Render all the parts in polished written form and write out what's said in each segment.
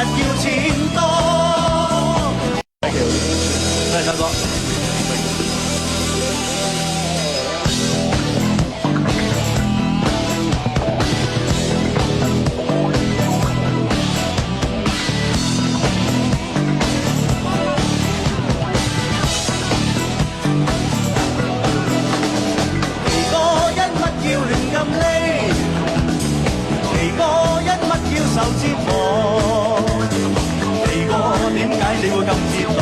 要錢多。係首歌。受折磨，肥哥點解你會咁折墮？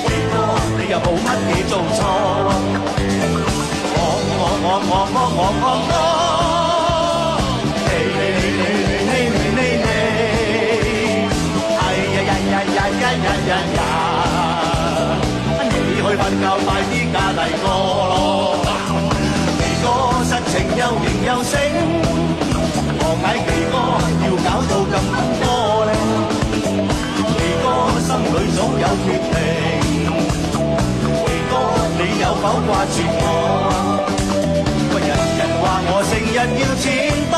肥哥你又冇乜嘢做錯，你去瞓覺快啲嫁第個咯，肥哥實情又型又醒。何解奇哥要搞到咁多呢？奇哥心裏早有決定，奇哥你有否掛住我？人人話我成日要錢多，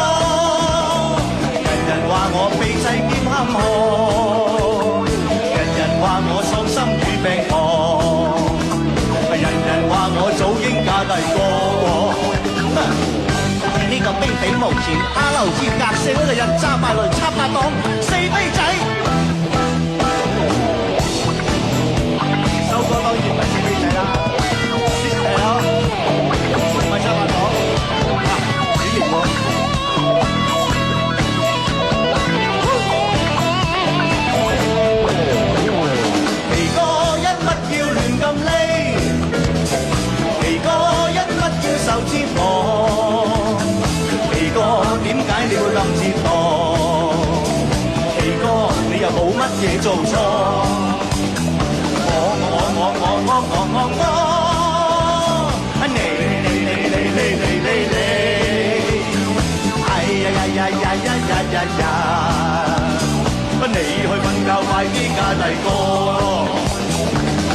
人人話我被制兼坎坷，人人話我喪心與病狂，人人話我早應嫁第個。呢個卑鄙無恥、下流賤格社會嘅人渣敗類、插白黨、四飛仔。首歌當然唔係四飛仔啦，係咯，唔係插白黨，幾型喎！奇哥一乜要亂咁匿，奇哥一乜要受折磨。點解你會咁折墮？奇哥你又冇乜嘢做錯，你去瞓覺快啲嫁第個，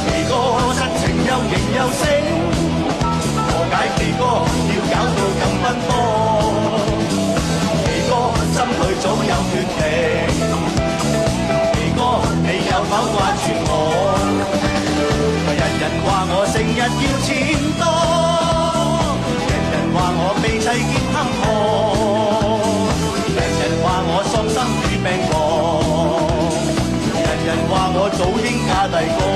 奇哥實情又型又醒，何解奇哥要搞到咁奔波？心裏早有決定，奇哥你有否掛住我？人人話我成日要錢多，人人話我被制兼坎坷，人人話我喪心與病狂，人人話我早應嫁第個。